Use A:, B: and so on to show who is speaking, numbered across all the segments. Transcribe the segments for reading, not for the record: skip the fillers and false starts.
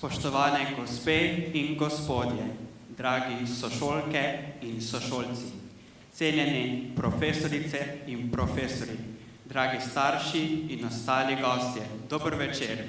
A: Spoštovane gospe in gospodje, dragi sošolke in sošolci, cenjeni profesorice in profesori, dragi starši in ostali gostje, dober večer.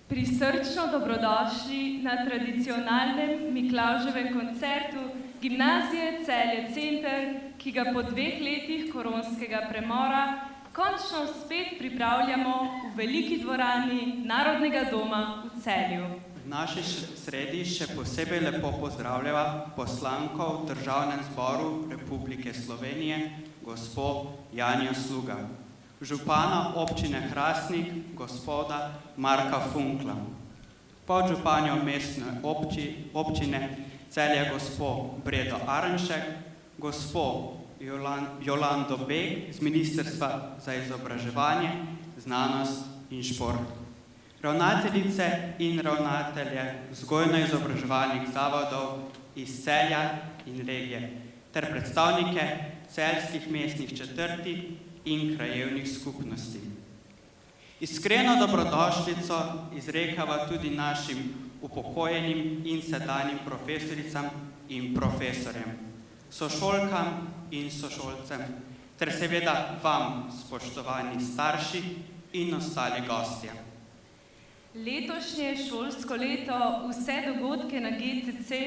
B: Prisrčno dobrodošli na tradicionalnem Miklavževem koncertu Gimnazije Celje Center, ki ga po 2 letih koronskega premora končno spet pripravljamo v veliki dvorani Narodnega doma v Celju.
A: V naši sredi še posebej lepo pozdravljava poslanko v Državnem zboru Republike Slovenije, gospo Janjo Sluga, župana občine Hrastnik, gospoda Marka Funkla, podžupanjo mestne občine Celje, gospo Bredo Arnšek, gospo Jolando Beg z Ministrstva za izobraževanje, znanost in šport, ravnateljice in ravnatelje vzgojno-izobraževalnih zavodov iz Celja in regije ter predstavnike celjskih mestnih četrti in krajevnih skupnosti. Iskreno dobrodošlico izrekava tudi našim upokojenim in sedanjim profesoricam in profesorjem, sošolkam in sošolcem, ter seveda vam, spoštovani starši in ostali gostje.
B: Letošnje šolsko leto vse dogodke na GCC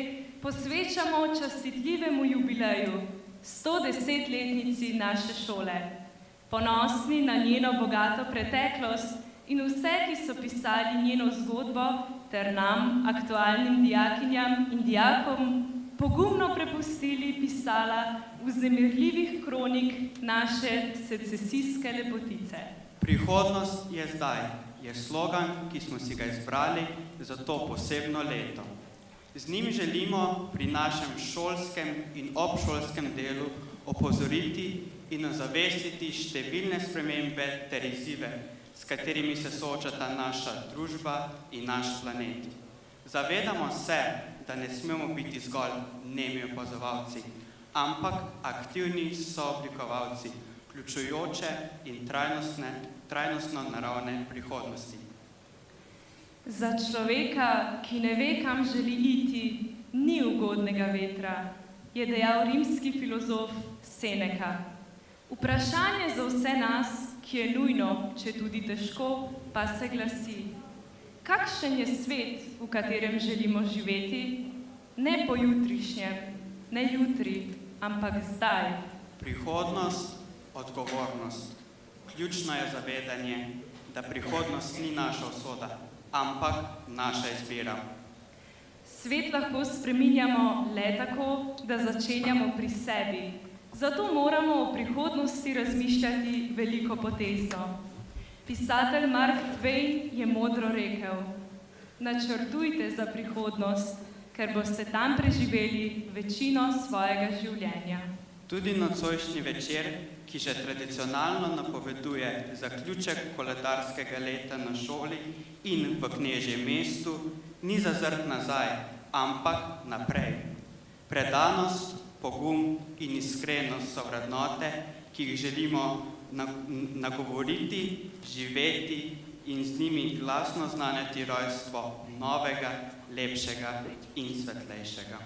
B: posvečamo častitljivemu jubileju, 110-letnici naše šole. Ponosni na njeno bogato preteklost in vse, ki so pisali njeno zgodbo, ter nam, aktualnim dijakinjam in dijakom, pogumno prepustili pisala vznemirljivih kronik naše secesijske lepotice.
A: Prihodnost je zdaj, je slogan, ki smo si ga izbrali za to posebno leto. Z njim želimo pri našem šolskem in obšolskem delu opozoriti in ozavestiti številne spremembe ter izzive, s katerimi se soočata naša družba in naš planet. Zavedamo se, da ne smemo biti zgolj nemi opazovalci, ampak aktivni sooblikovalci, vključujoče in trajnostno naravne prihodnosti.
B: Za človeka, ki ne ve, kam želi iti, ni ugodnega vetra, je dejal rimski filozof Seneca. Vprašanje za vse nas, ki je nujno, če tudi težko, pa se glasi: kakšen je svet, v katerem želimo živeti? Ne pojutrišnjem, ne jutri, ampak zdaj.
A: Prihodnost, odgovornost. Ključno je zavedanje, da prihodnost ni naša usoda, ampak naša izbira.
B: Svet lahko spreminjamo le tako, da začenjamo pri sebi. Zato moramo o prihodnosti razmišljati velikopotezno. Pisatelj Mark Twain je modro rekel: načrtujte za prihodnost, ker boste tam preživeli večino svojega življenja.
A: Tudi nocojšnji večer, ki že tradicionalno napoveduje zaključek koledarskega leta na šoli in v Knežjem mestu, ni zazrt nazaj, ampak naprej. Predanost, pogum in iskrenost so vrednote, ki jih želimo nagovoriti, živeti in z njimi glasno znanjati rojstvo novega, lepšega in svetlejšega.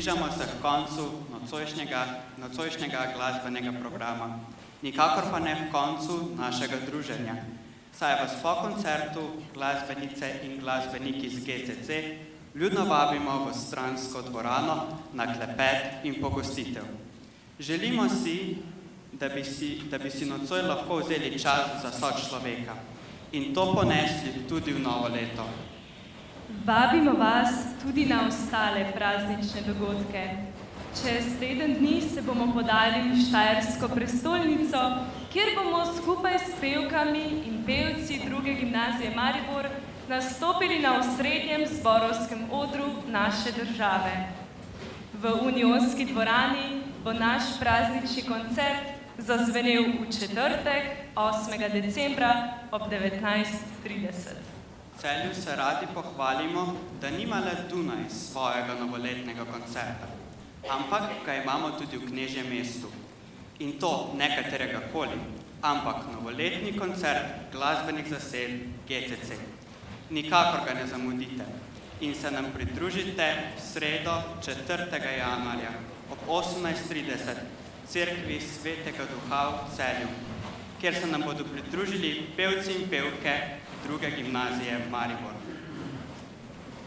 A: Bližamo se k koncu nocojšnjega glasbenega programa, nikakor pa ne v koncu našega druženja. Saj vas po koncertu glasbenice in glasbeniki z GCC ljudno vabimo v stransko dvorano na klepet in pogostitev. Želimo si, da bi si nocoj lahko vzeli čas za sočloveka in to ponesli tudi v novo leto.
B: Vabimo vas tudi na ostale praznične dogodke. Čez teden dni se bomo podali v Štajersko prestolnico, kjer bomo skupaj s pevkami in pevci druge gimnazije Maribor nastopili na osrednjem zborovskem odru naše države. V Unionski dvorani bo naš praznični koncert zazvenel v četrtek, 8. decembra ob 19:30.
A: V Celju se radi pohvalimo, da nima le Dunaj svojega novoletnega koncerta, ampak ga imamo tudi v Knežjem mestu. In to ne katerega koli, ampak novoletni koncert glasbenih zasedb GCC. Nikakor ga ne zamudite in se nam pridružite v sredo 4. januarja ob 18:30 v cerkvi Svetega Duha v Celju, kjer se nam bodo pridružili pevci in pevke druge gimnazije Maribor.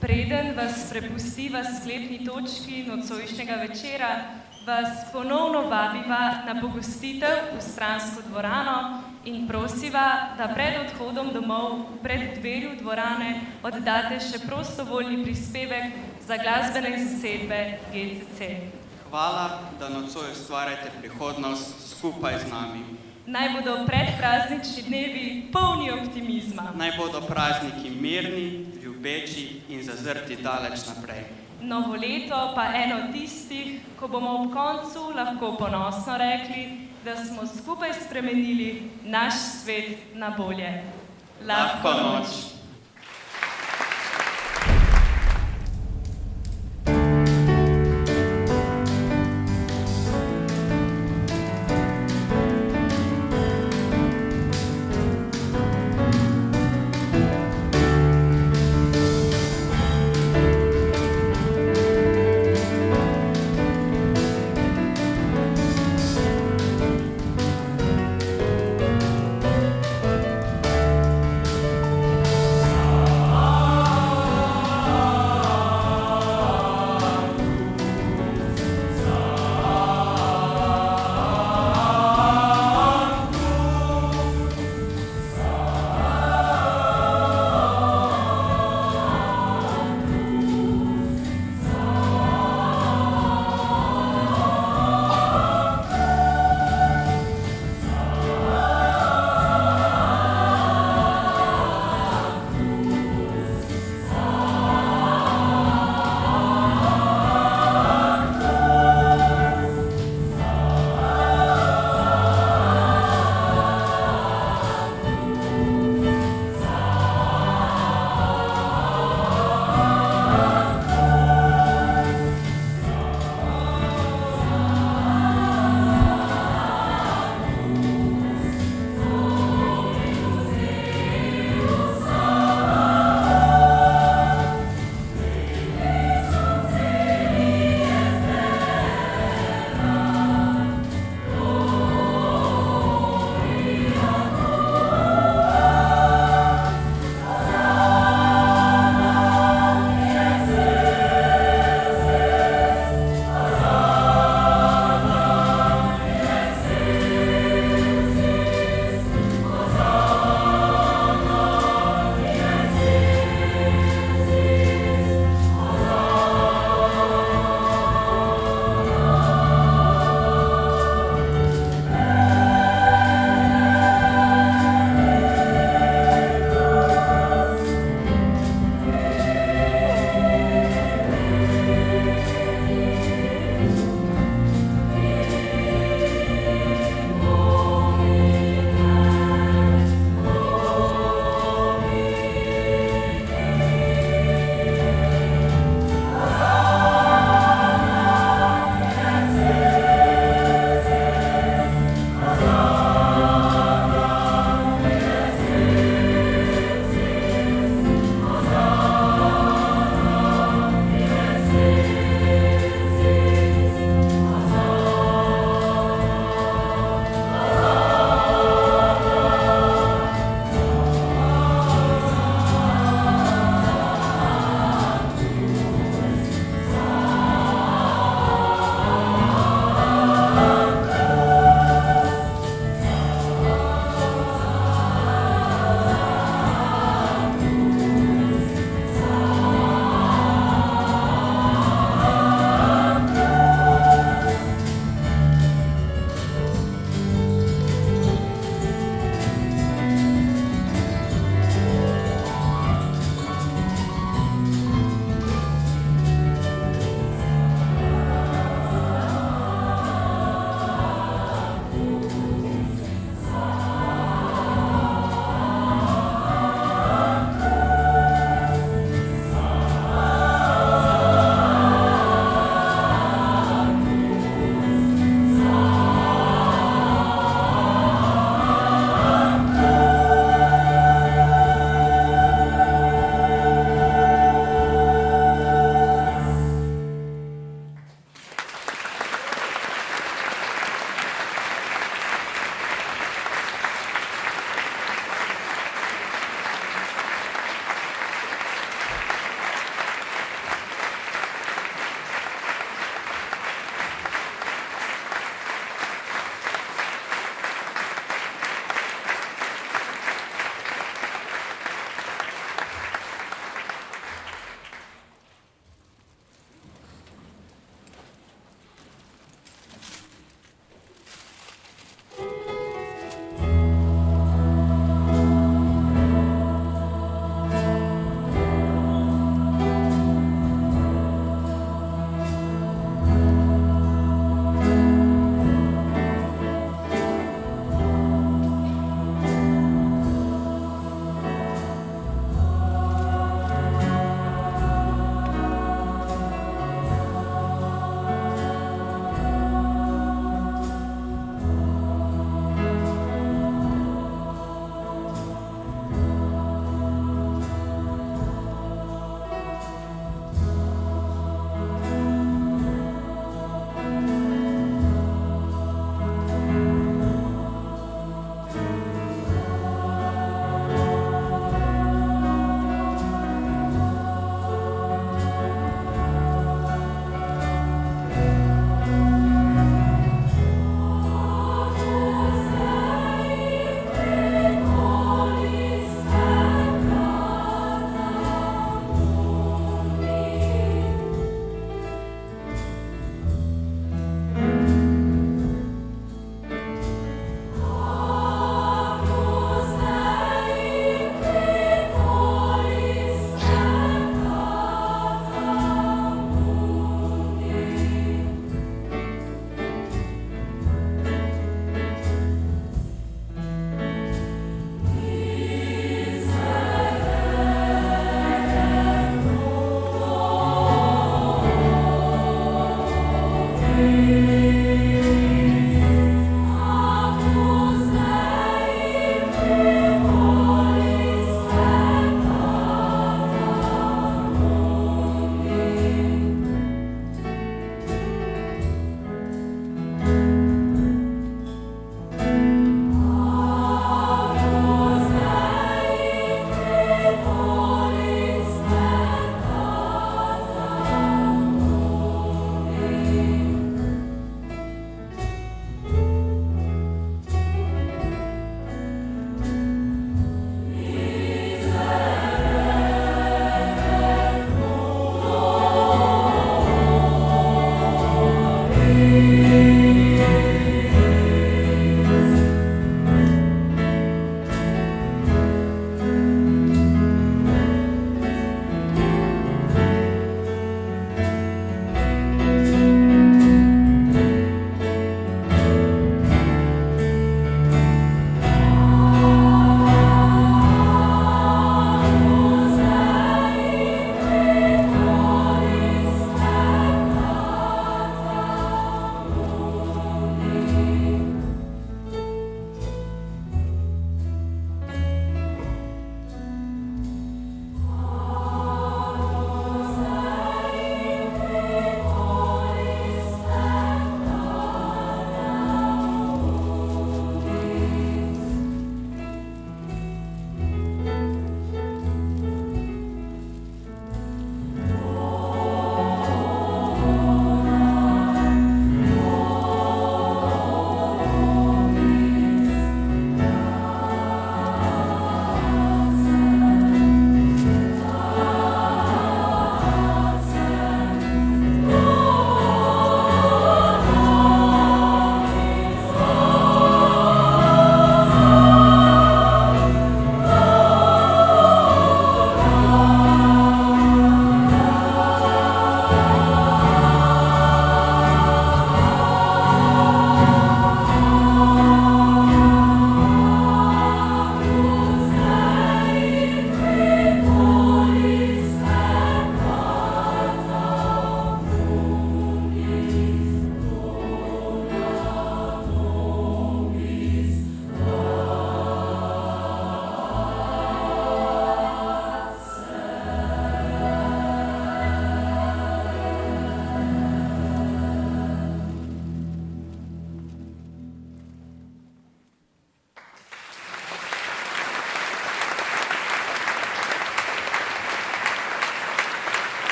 B: Preden vas prepustiva sklepni točki nocojšnjega večera, vas ponovno vabiva na pogostitev v stransko dvorano in prosiva, da pred odhodom domov pred dverju dvorane oddate še prostovoljni prispevek za glasbene zasedbe GCC.
A: Hvala, da nocoj ustvarjate prihodnost skupaj z nami.
B: Naj bodo predpraznični dnevi polni optimizma.
A: Naj bodo prazniki mirni, ljubeči in zazrti daleč naprej.
B: Novo leto pa eno tistih, ko bomo ob koncu lahko ponosno rekli, da smo skupaj spremenili naš svet na bolje.
A: Lahko noč.